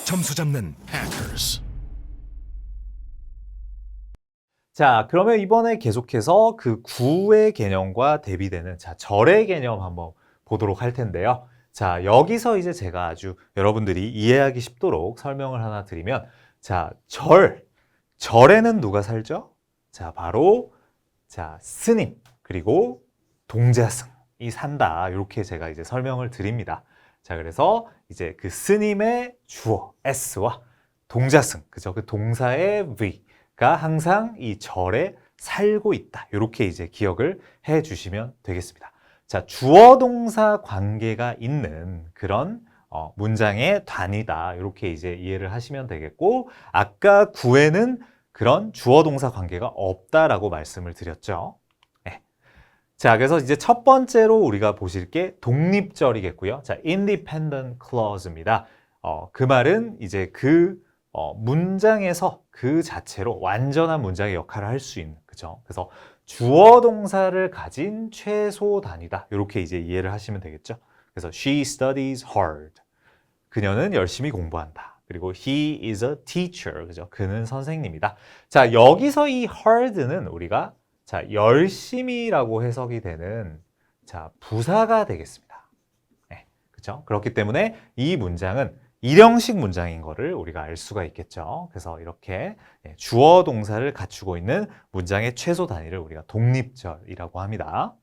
점수 잡는 Hackers. 자, 그러면 이번에 계속해서 그 구의 개념과 대비되는 절의 개념 한번 보도록 할 텐데요. 자, 여기서 이제 제가 아주 여러분들이 이해하기 쉽도록 설명을 하나 드리면, 절에는 누가 살죠? 바로 스님 그리고 동자승이 산다. 이렇게 제가 이제 설명을 드립니다. 자, 그래서 이제 그 스님의 주어 s와 동자승, 그죠? 그 동사의 v가 항상 이 절에 살고 있다. 이렇게 이제 기억을 해 주시면 되겠습니다. 자, 주어 동사 관계가 있는 그런 문장의 단위다. 이렇게 이제 이해를 하시면 되겠고, 아까 구에는 그런 주어 동사 관계가 없다라고 말씀을 드렸죠. 네. 자, 그래서 이제 첫 번째로 우리가 보실 게 독립절이겠고요. 자, independent clause입니다. 그 말은 이제 문장에서 그 자체로 완전한 문장의 역할을 할 수 있는, 그죠? 그래서 주어 동사를 가진 최소 단위다. 이렇게 이제 이해를 하시면 되겠죠. 그래서 she studies hard. 그녀는 열심히 공부한다. 그리고 he is a teacher. 그죠? 그는 선생님이다. 자, 여기서 이 hard는 우리가 열심히라고 해석이 되는 부사가 되겠습니다. 네, 그렇죠? 그렇기 때문에 이 문장은 일형식 문장인 거를 우리가 알 수가 있겠죠. 그래서 이렇게 주어 동사를 갖추고 있는 문장의 최소 단위를 우리가 독립절이라고 합니다.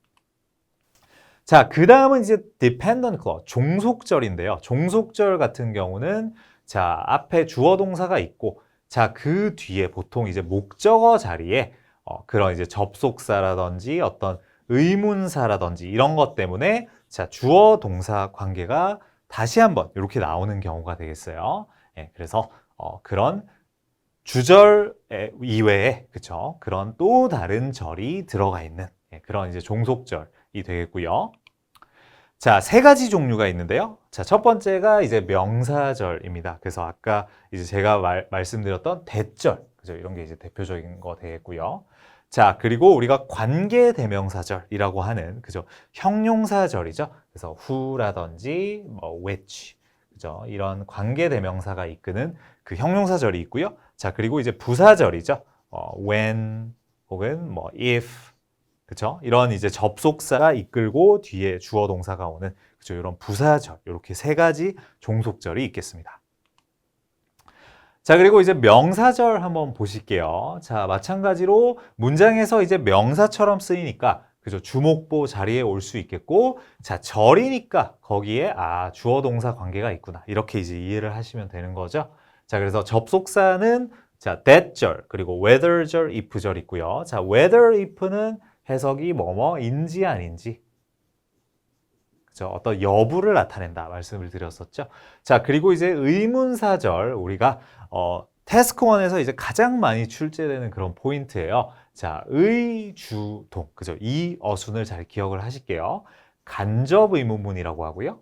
자, 그 다음은 이제 dependent clause, 종속절인데요. 종속절 같은 경우는 앞에 주어 동사가 있고, 그 뒤에 보통 이제 목적어 자리에 그런 이제 접속사라든지 어떤 의문사라든지 이런 것 때문에 주어 동사 관계가 다시 한번 이렇게 나오는 경우가 되겠어요. 예, 그래서 그런 주절 이외에, 그쵸? 그런 또 다른 절이 들어가 있는 그런 이제 종속절이 되겠고요. 자, 세 가지 종류가 있는데요. 자, 첫 번째가 이제 명사절입니다. 그래서 아까 이제 제가 말씀드렸던 대절, 그죠? 이런 게 이제 대표적인 거 되겠고요. 자, 그리고 우리가 관계대명사절이라고 하는, 그죠? 형용사절이죠. 그래서 who라든지 which, 그죠? 이런 관계대명사가 이끄는 그 형용사절이 있고요. 자, 그리고 이제 부사절이죠. when 혹은 if, 그렇죠? 이런 이제 접속사가 이끌고 뒤에 주어 동사가 오는, 그죠? 이런 부사절, 이렇게 세 가지 종속절이 있겠습니다. 자, 그리고 이제 명사절 한번 보실게요. 자, 마찬가지로 문장에서 이제 명사처럼 쓰이니까, 그죠? 주목보 자리에 올 수 있겠고, 자, 절이니까 거기에 주어 동사 관계가 있구나. 이렇게 이제 이해를 하시면 되는 거죠. 자, 그래서 접속사는 that절, 그리고 whether절, if절 있고요. 자, whether, if는 해석이 뭐뭐인지 아닌지, 그죠? 어떤 여부를 나타낸다 말씀을 드렸었죠. 자, 그리고 이제 의문사절, 우리가 태스크1에서 이제 가장 많이 출제되는 그런 포인트예요. 자, 의주동, 그죠? 이 어순을 잘 기억을 하실게요. 간접 의문문이라고 하고요.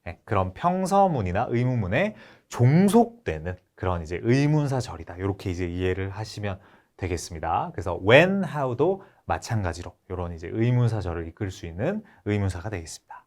네, 그런 평서문이나 의문문에 종속되는 그런 이제 의문사절이다. 이렇게 이제 이해를 하시면 되겠습니다. 그래서 when, how도 마찬가지로 이런 이제 의문사절을 이끌 수 있는 의문사가 되겠습니다.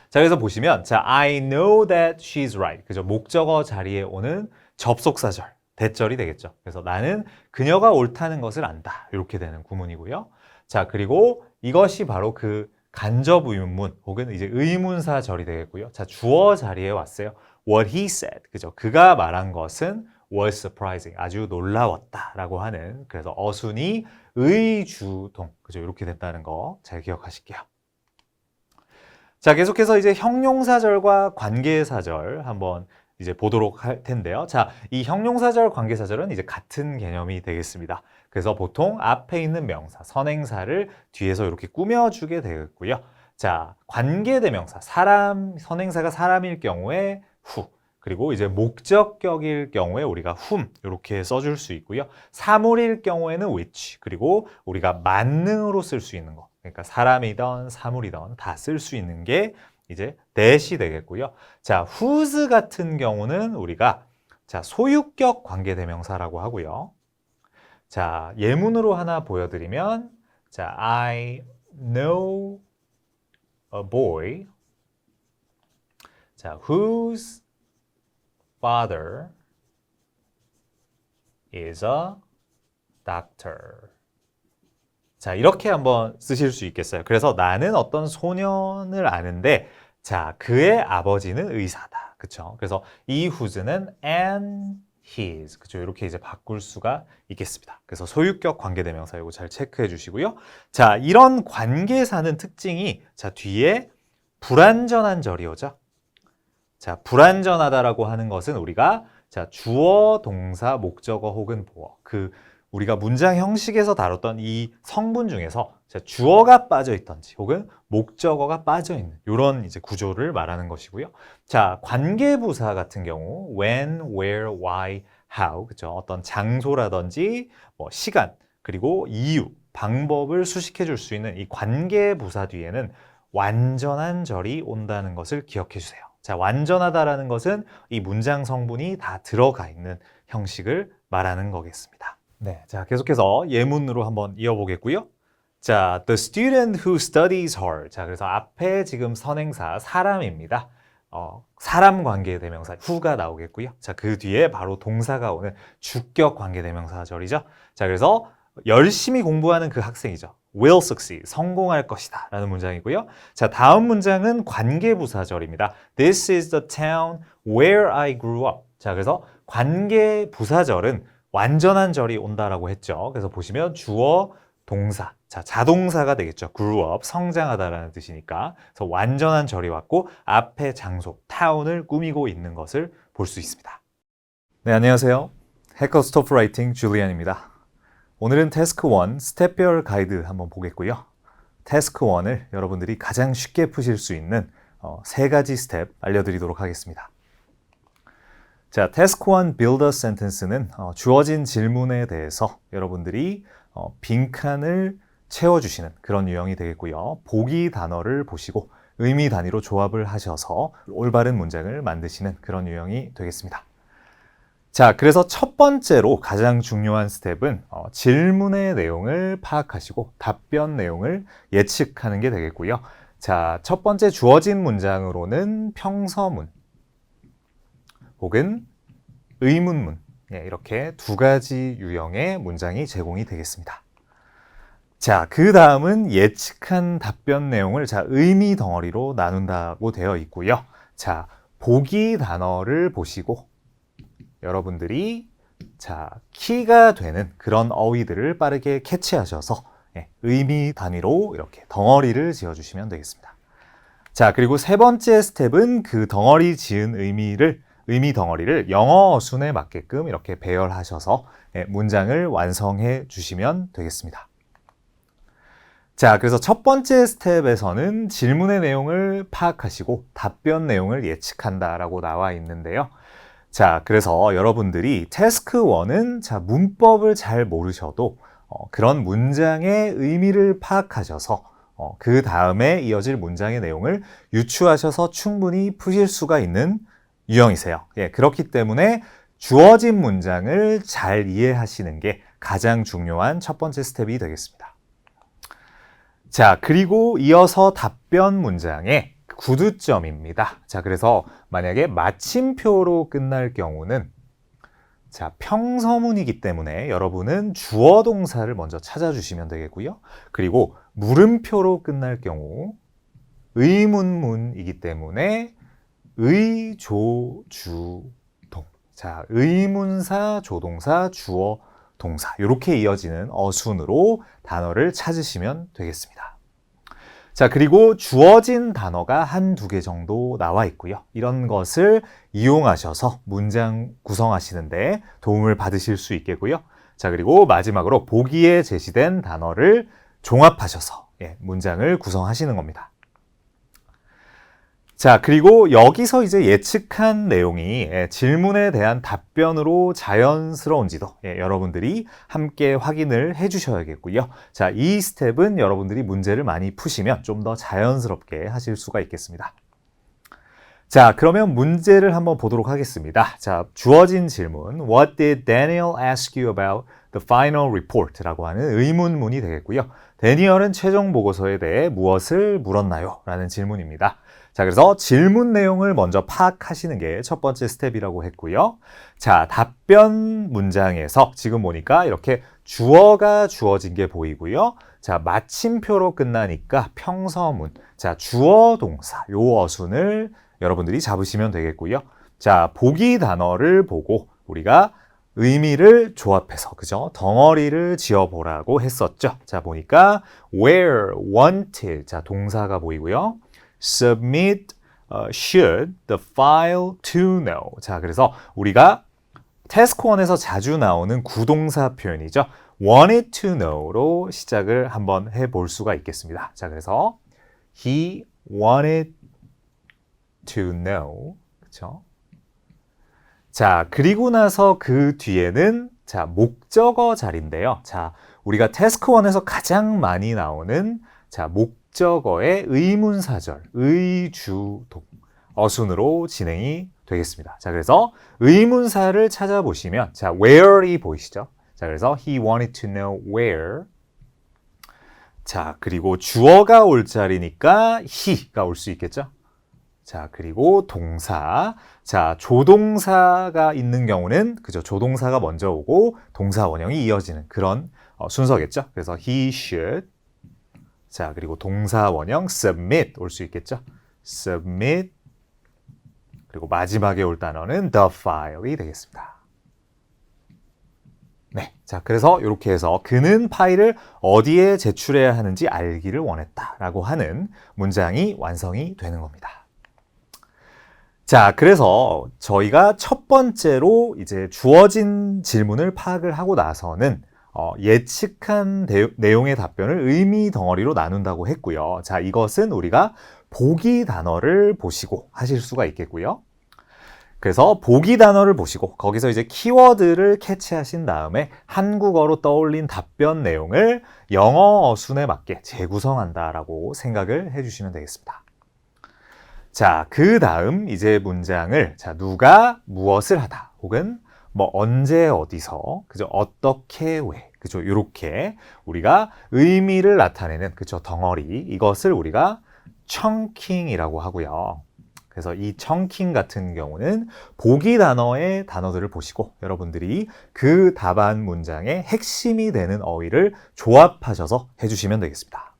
자, 그래서 보시면 I know that she's right. 그죠? 목적어 자리에 오는 접속사절, 대절이 되겠죠. 그래서 나는 그녀가 옳다는 것을 안다. 이렇게 되는 구문이고요. 자, 그리고 이것이 바로 그 간접 의문문 혹은 이제 의문사절이 되겠고요. 자, 주어 자리에 왔어요. What he said. 그죠? 그가 말한 것은 was surprising. 아주 놀라웠다라고 하는, 그래서 어순이 의주동. 그죠? 이렇게 된다는 거 잘 기억하실게요. 자, 계속해서 이제 형용사절과 관계사절 한번 이제 보도록 할 텐데요. 자, 이 형용사절, 관계사절은 이제 같은 개념이 되겠습니다. 그래서 보통 앞에 있는 명사, 선행사를 뒤에서 이렇게 꾸며주게 되겠고요. 자, 관계대명사, 선행사가 사람일 경우에 who, 그리고 이제 목적격일 경우에 우리가 whom 이렇게 써줄 수 있고요. 사물일 경우에는 which, 그리고 우리가 만능으로 쓸 수 있는 거, 그러니까 사람이든 사물이든 다 쓸 수 있는 게 이제 that이 되겠고요. 자, whose 같은 경우는 우리가 소유격 관계대명사라고 하고요. 자, 예문으로 하나 보여드리면, I know a boy. 자, whose father is a doctor. 자, 이렇게 한번 쓰실 수 있겠어요. 그래서 나는 어떤 소년을 아는데, 자, 그의 아버지는 의사다. 그쵸? 그래서 이 whose는 and his. 그쵸? 이렇게 이제 바꿀 수가 있겠습니다. 그래서 소유격 관계대명사 이거 잘 체크해 주시고요. 자, 이런 관계사는 특징이, 자, 뒤에 불완전한 절이 오죠? 자, 불완전하다라고 하는 것은 우리가 자, 주어, 동사, 목적어 혹은 보어. 우리가 문장 형식에서 다뤘던 이 성분 중에서 자, 주어가 빠져 있던지 혹은 목적어가 빠져 있는 이런 이제 구조를 말하는 것이고요. 자, 관계부사 같은 경우 when, where, why, how 그죠? 어떤 장소라든지 뭐 시간 그리고 이유, 방법을 수식해 줄 수 있는 이 관계부사 뒤에는 완전한 절이 온다는 것을 기억해 주세요. 자, 완전하다라는 것은 이 문장 성분이 다 들어가 있는 형식을 말하는 거겠습니다. 네, 자, 계속해서 예문으로 한번 이어보겠고요. 자, the student who studies hard. 자, 그래서 앞에 지금 선행사 사람입니다. 사람 관계대명사 who가 나오겠고요. 자, 그 뒤에 바로 동사가 오는 주격 관계대명사절이죠. 자, 그래서 열심히 공부하는 그 학생이죠. will succeed, 성공할 것이다 라는 문장이고요. 자, 다음 문장은 관계부사절입니다. This is the town where I grew up. 자, 그래서 관계부사절은 완전한 절이 온다라고 했죠. 그래서 보시면 주어, 동사, 자, 자동사가 되겠죠. grew up, 성장하다라는 뜻이니까. 그래서 완전한 절이 왔고 앞에 장소, town을 꾸미고 있는 것을 볼 수 있습니다. 네, 안녕하세요. 해커 스토프라이팅 줄리안입니다. 오늘은 태스크 1 스텝별 가이드 한번 보겠고요. 태스크 1을 여러분들이 가장 쉽게 푸실 수 있는 세 가지 스텝 알려드리도록 하겠습니다. 자, 태스크 1 build a sentence는 주어진 질문에 대해서 여러분들이 빈칸을 채워주시는 그런 유형이 되겠고요. 보기 단어를 보시고 의미 단위로 조합을 하셔서 올바른 문장을 만드시는 그런 유형이 되겠습니다. 자, 그래서 첫 번째로 가장 중요한 스텝은 질문의 내용을 파악하시고 답변 내용을 예측하는 게 되겠고요. 자, 첫 번째 주어진 문장으로는 평서문 혹은 의문문 이렇게 두 가지 유형의 문장이 제공이 되겠습니다. 자, 그 다음은 예측한 답변 내용을 자, 의미 덩어리로 나눈다고 되어 있고요. 자, 보기 단어를 보시고 여러분들이 자, 키가 되는 그런 어휘들을 빠르게 캐치하셔서 의미 단위로 이렇게 덩어리를 지어주시면 되겠습니다. 자, 그리고 세 번째 스텝은 그 덩어리 지은 의미 덩어리를 영어 어순에 맞게끔 이렇게 배열하셔서 문장을 완성해 주시면 되겠습니다. 자, 그래서 첫 번째 스텝에서는 질문의 내용을 파악하시고 답변 내용을 예측한다라고 나와 있는데요. 자, 그래서 여러분들이 태스크 1은 자, 문법을 잘 모르셔도 그런 문장의 의미를 파악하셔서 그 다음에 이어질 문장의 내용을 유추하셔서 충분히 푸실 수가 있는 유형이세요. 예, 그렇기 때문에 주어진 문장을 잘 이해하시는 게 가장 중요한 첫 번째 스텝이 되겠습니다. 자, 그리고 이어서 답변 문장의 구두점입니다. 자, 그래서 만약에 마침표로 끝날 경우는 자, 평서문이기 때문에 여러분은 주어 동사를 먼저 찾아주시면 되겠고요. 그리고 물음표로 끝날 경우 의문문이기 때문에 의, 조, 주, 동. 자, 의문사, 조동사, 주어, 동사. 이렇게 이어지는 어순으로 단어를 찾으시면 되겠습니다. 자, 그리고 주어진 단어가 한두 개 정도 나와 있고요. 이런 것을 이용하셔서 문장 구성하시는데 도움을 받으실 수 있겠고요. 자, 그리고 마지막으로 보기에 제시된 단어를 종합하셔서 문장을 구성하시는 겁니다. 자, 그리고 여기서 이제 예측한 내용이 질문에 대한 답변으로 자연스러운지도 여러분들이 함께 확인을 해 주셔야겠고요. 자, 이 스텝은 여러분들이 문제를 많이 푸시면 좀 더 자연스럽게 하실 수가 있겠습니다. 자, 그러면 문제를 한번 보도록 하겠습니다. 자, 주어진 질문 What did Daniel ask you about the final report? 라고 하는 의문문이 되겠고요. 데니얼은 최종 보고서에 대해 무엇을 물었나요? 라는 질문입니다. 자, 그래서 질문 내용을 먼저 파악하시는 게 첫 번째 스텝이라고 했고요. 자, 답변 문장에서 지금 보니까 이렇게 주어가 주어진 게 보이고요. 자, 마침표로 끝나니까 평서문. 자, 주어 동사 요 어순을 여러분들이 잡으시면 되겠고요. 자, 보기 단어를 보고 우리가 의미를 조합해서 그죠? 덩어리를 지어보라고 했었죠. 자, 보니까 where, wanted. 자, 동사가 보이고요. submit, should the file to know. 자, 그래서 우리가 태스크1에서 자주 나오는 구동사 표현이죠. wanted to know로 시작을 한번 해볼 수가 있겠습니다. 자, 그래서 he wanted to know. 그렇죠? 자, 그리고 나서 그 뒤에는 자, 목적어 자리인데요. 자, 우리가 태스크1에서 가장 많이 나오는 자, 목적어의 의문사절, 의주동 어순으로 진행이 되겠습니다. 자, 그래서 의문사를 찾아보시면 자, where이 보이시죠? 자, 그래서 he wanted to know where. 자, 그리고 주어가 올 자리니까 he가 올 수 있겠죠? 자, 그리고 동사. 자, 조동사가 있는 경우는 그죠? 조동사가 먼저 오고 동사 원형이 이어지는 그런 순서겠죠? 그래서 he should. 자, 그리고 동사 원형 submit 올 수 있겠죠? submit. 그리고 마지막에 올 단어는 the file이 되겠습니다. 네. 자, 그래서 이렇게 해서 그는 파일을 어디에 제출해야 하는지 알기를 원했다라고 하는 문장이 완성이 되는 겁니다. 자, 그래서 저희가 첫 번째로 이제 주어진 질문을 파악을 하고 나서는 예측한 내용의 답변을 의미 덩어리로 나눈다고 했고요. 자, 이것은 우리가 보기 단어를 보시고 하실 수가 있겠고요. 그래서 보기 단어를 보시고 거기서 이제 키워드를 캐치하신 다음에 한국어로 떠올린 답변 내용을 영어 어순에 맞게 재구성한다라고 생각을 해주시면 되겠습니다. 자, 그 다음 이제 문장을 자, 누가 무엇을 하다 혹은 뭐 언제 어디서 그죠? 어떻게 왜 그죠? 이렇게 우리가 의미를 나타내는 그죠? 덩어리 이것을 우리가 chunking이라고 하고요. 그래서 이 chunking 같은 경우는 보기 단어의 단어들을 보시고 여러분들이 그 답안 문장의 핵심이 되는 어휘를 조합하셔서 해주시면 되겠습니다.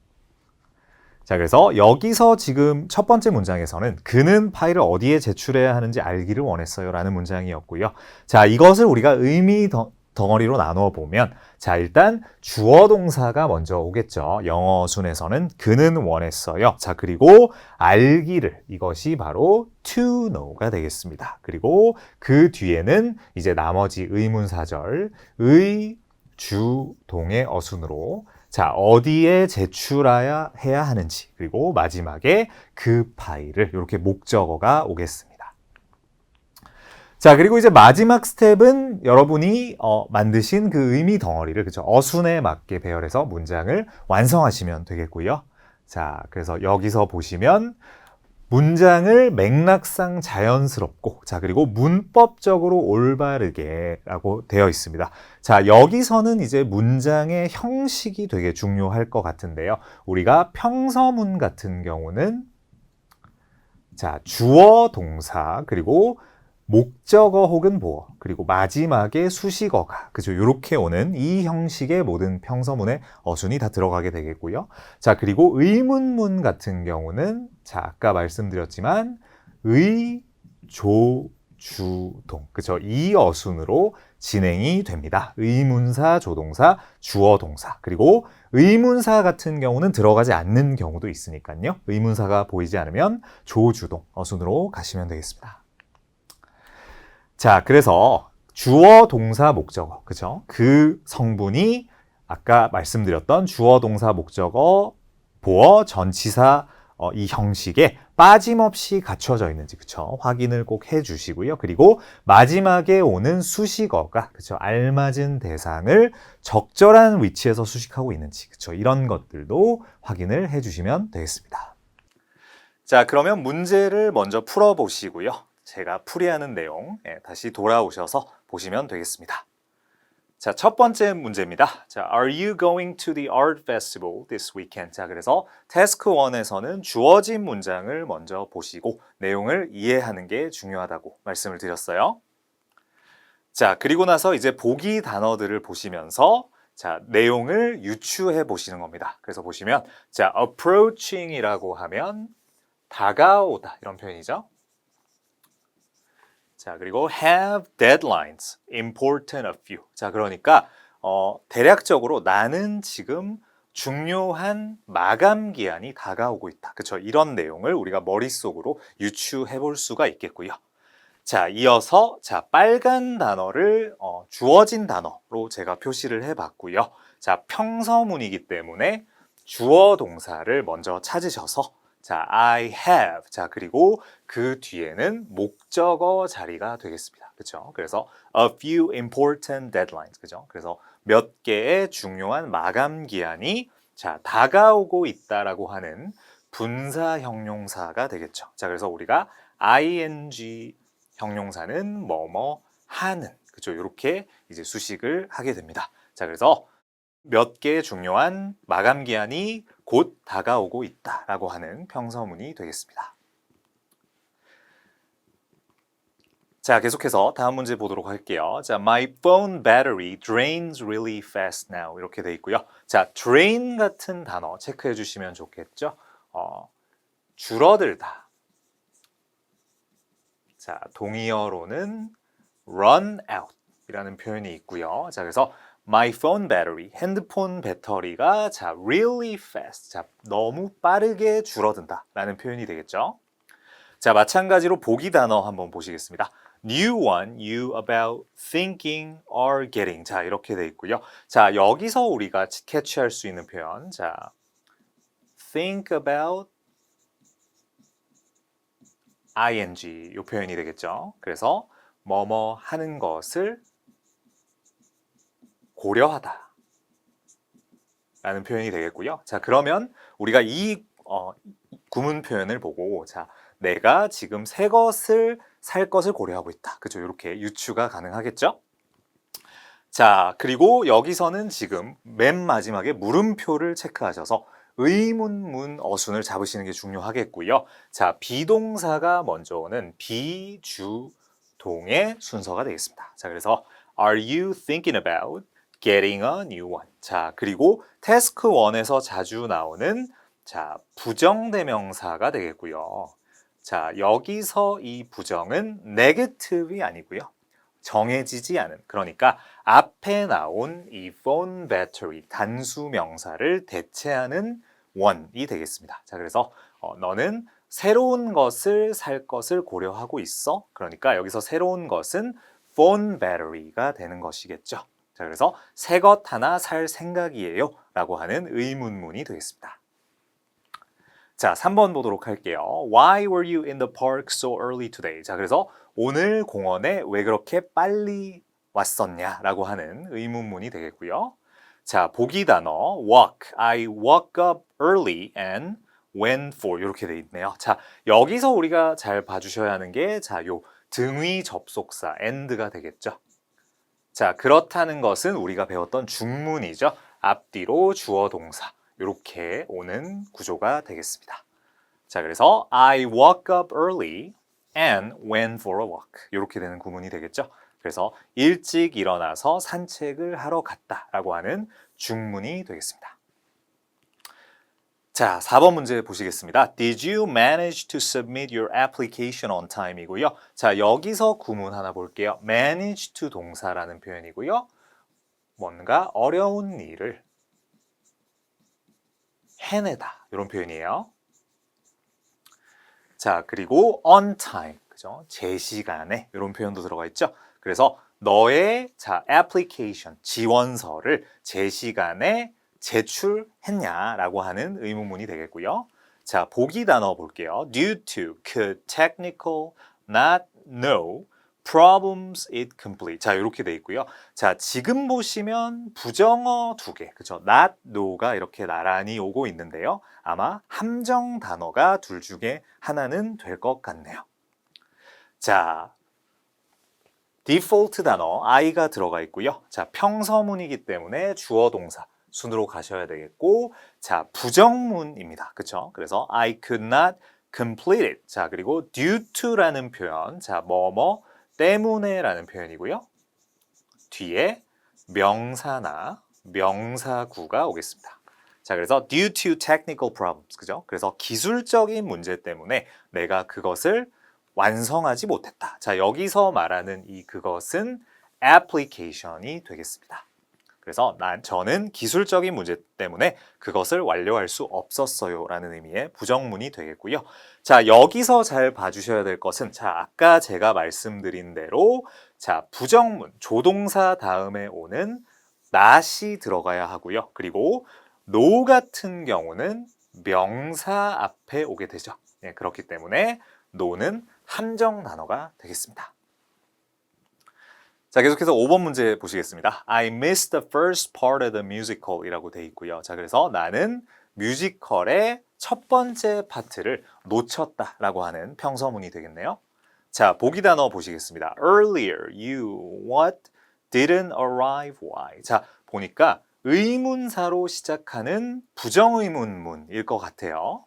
자, 그래서 여기서 지금 첫 번째 문장에서는 그는 파일을 어디에 제출해야 하는지 알기를 원했어요 라는 문장이었고요. 자, 이것을 우리가 의미 덩어리로 나누어 보면 자, 일단 주어 동사가 먼저 오겠죠. 영어 순에서는 그는 원했어요. 자, 그리고 알기를 이것이 바로 to know가 되겠습니다. 그리고 그 뒤에는 이제 나머지 의문사절 의, 주, 동의 어순으로 자, 어디에 제출해야 하는지 그리고 마지막에 그 파일을 이렇게 목적어가 오겠습니다. 자, 그리고 이제 마지막 스텝은 여러분이 만드신 그 의미 덩어리를 그죠? 어순에 맞게 배열해서 문장을 완성하시면 되겠고요. 자, 그래서 여기서 보시면 문장을 맥락상 자연스럽고 자, 그리고 문법적으로 올바르게 라고 되어 있습니다. 자, 여기서는 이제 문장의 형식이 되게 중요할 것 같은데요. 우리가 평서문 같은 경우는 자, 주어 동사 그리고 목적어 혹은 보어 그리고 마지막에 수식어가 그죠? 이렇게 오는 이 형식의 모든 평서문의 어순이 다 들어가게 되겠고요. 자, 그리고 의문문 같은 경우는 자, 아까 말씀드렸지만 의, 조, 주, 동 그죠? 이 어순으로 진행이 됩니다. 의문사, 조동사, 주어 동사 그리고 의문사 같은 경우는 들어가지 않는 경우도 있으니까요. 의문사가 보이지 않으면 조주동 어순으로 가시면 되겠습니다. 자, 그래서 주어, 동사, 목적어, 그죠? 그 성분이 아까 말씀드렸던 주어, 동사, 목적어, 보어, 전치사 이 형식에 빠짐없이 갖춰져 있는지, 그죠? 확인을 꼭 해주시고요. 그리고 마지막에 오는 수식어가, 그죠? 알맞은 대상을 적절한 위치에서 수식하고 있는지, 그죠? 이런 것들도 확인을 해주시면 되겠습니다. 자, 그러면 문제를 먼저 풀어보시고요. 제가 풀이하는 내용 다시 돌아오셔서 보시면 되겠습니다. 자, 첫 번째 문제입니다. 자, Are you going to the art festival this weekend? 자, 그래서 태스크 1에서는 주어진 문장을 먼저 보시고 내용을 이해하는 게 중요하다고 말씀을 드렸어요. 자, 그리고 나서 이제 보기 단어들을 보시면서 자, 내용을 유추해 보시는 겁니다. 그래서 보시면 자, approaching이라고 하면 다가오다 이런 표현이죠. 자, 그리고 have deadlines, important of you. 자, 그러니까 대략적으로 나는 지금 중요한 마감 기한이 다가오고 있다. 그렇죠? 이런 내용을 우리가 머릿속으로 유추해 볼 수가 있겠고요. 자, 이어서 자, 빨간 단어를 주어진 단어로 제가 표시를 해 봤고요. 자, 평서문이기 때문에 주어 동사를 먼저 찾으셔서 자, I have. 자, 그리고 그 뒤에는 목적어 자리가 되겠습니다. 그렇죠? 그래서 a few important deadlines. 그죠? 그래서 몇 개의 중요한 마감 기한이 자, 다가오고 있다라고 하는 분사 형용사가 되겠죠. 자, 그래서 우리가 ing 형용사는 뭐뭐 하는. 그죠? 이렇게 이제 수식을 하게 됩니다. 자, 그래서 몇 개의 중요한 마감 기한이 곧 다가오고 있다라고 하는 평서문이 되겠습니다. 자, 계속해서 다음 문제 보도록 할게요. 자, My phone battery drains really fast now. 이렇게 돼 있고요. 자, drain 같은 단어 체크해 주시면 좋겠죠. 줄어들다. 자, 동의어로는 run out 이라는 표현이 있고요. 자, 그래서 My phone battery, 핸드폰 배터리가 자, really fast, 자, 너무 빠르게 줄어든다 라는 표현이 되겠죠. 자, 마찬가지로 보기 단어 한번 보시겠습니다. New one, you about thinking or getting. 자, 이렇게 돼 있고요. 자, 여기서 우리가 캐치할 수 있는 표현. 자, think about ing 이 표현이 되겠죠. 그래서 뭐뭐 하는 것을 고려하다 라는 표현이 되겠고요. 자, 그러면 우리가 이 구문 표현을 보고 자, 내가 지금 새 것을 살 것을 고려하고 있다. 그죠? 이렇게 유추가 가능하겠죠? 자, 그리고 여기서는 지금 맨 마지막에 물음표를 체크하셔서 의문문 어순을 잡으시는 게 중요하겠고요. 자, 비동사가 먼저 오는 비주동의 순서가 되겠습니다. 자, 그래서 Are you thinking about getting a new one? 자, 그리고 태스크 1에서 자주 나오는 자, 부정대명사가 되겠고요. 자, 여기서 이 부정은 negative이 아니고요. 정해지지 않은, 그러니까 앞에 나온 이 phone battery 단수 명사를 대체하는 one이 되겠습니다. 자, 그래서 너는 새로운 것을 살 것을 고려하고 있어. 그러니까 여기서 새로운 것은 phone battery가 되는 것이겠죠. 자, 그래서 새 것 하나 살 생각이에요 라고 하는 의문문이 되겠습니다. 자, 3번 보도록 할게요. Why were you in the park so early today? 자, 그래서 오늘 공원에 왜 그렇게 빨리 왔었냐 라고 하는 의문문이 되겠고요. 자, 보기 단어 walk, I woke up early and went for 이렇게 돼 있네요. 자, 여기서 우리가 잘 봐주셔야 하는 게 자, 요 등위 접속사 and가 되겠죠. 자, 그렇다는 것은 우리가 배웠던 중문이죠. 앞뒤로 주어 동사 이렇게 오는 구조가 되겠습니다. 자, 그래서 I woke up early and went for a walk 이렇게 되는 구문이 되겠죠. 그래서 일찍 일어나서 산책을 하러 갔다라고 하는 중문이 되겠습니다. 자, 4번 문제 보시겠습니다. Did you manage to submit your application on time? 이고요. 자, 여기서 구문 하나 볼게요. manage to 동사라는 표현이고요. 뭔가 어려운 일을 해내다 이런 표현이에요. 자, 그리고 on time, 그죠? 제 시간에 이런 표현도 들어가 있죠. 그래서 너의 자, application, 지원서를 제 시간에 제출했냐라고 하는 의문문이 되겠고요. 자, 보기 단어 볼게요. Due to, could, technical, not, no, problems it complete. 자, 이렇게 돼 있고요. 자, 지금 보시면 부정어 두 개, 그죠? not, no가 이렇게 나란히 오고 있는데요. 아마 함정 단어가 둘 중에 하나는 될 것 같네요. 자, 디폴트 단어 I가 들어가 있고요. 자, 평서문이기 때문에 주어 동사 순으로 가셔야 되겠고, 자, 부정문입니다. 그쵸? 그래서 I could not complete it. 자, 그리고 due to라는 표현, 자, 뭐뭐 때문에라는 표현이고요. 뒤에 명사나 명사구가 오겠습니다. 자, 그래서 due to technical problems, 그죠? 그래서 기술적인 문제 때문에 내가 그것을 완성하지 못했다. 자, 여기서 말하는 이 그것은 application이 되겠습니다. 그래서 저는 기술적인 문제 때문에 그것을 완료할 수 없었어요 라는 의미의 부정문이 되겠고요. 자, 여기서 잘 봐주셔야 될 것은, 자, 아까 제가 말씀드린 대로, 자, 부정문, 조동사 다음에 오는 not이 들어가야 하고요. 그리고 no 같은 경우는 명사 앞에 오게 되죠. 예, 그렇기 때문에 no는 함정 단어가 되겠습니다. 자, 계속해서 5번 문제 보시겠습니다. I missed the first part of the musical 이라고 돼 있고요. 자, 그래서 나는 뮤지컬의 첫 번째 파트를 놓쳤다 라고 하는 평서문이 되겠네요. 자, 보기 단어 보시겠습니다. Earlier, you, what, didn't arrive, why. 자, 보니까 의문사로 시작하는 부정의문문일 것 같아요.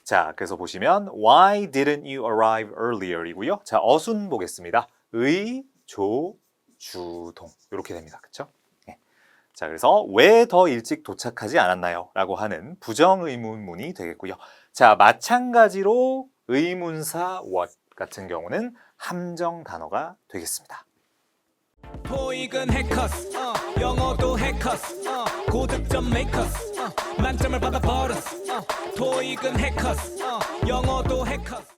자, 그래서 보시면 Why didn't you arrive earlier 이고요. 자, 어순 보겠습니다. 의, 조, 주동 이렇게 됩니다. 그렇죠? 네. 자, 그래서 왜 더 일찍 도착하지 않았나요? 라고 하는 부정의문문이 되겠고요. 자, 마찬가지로 의문사 what 같은 경우는 함정 단어가 되겠습니다. 토익은 해커스, 영어도 해커스, 고득점 메이커스, 만점을 받아 버렸어. 토익은 해커스, 영어도 해커스.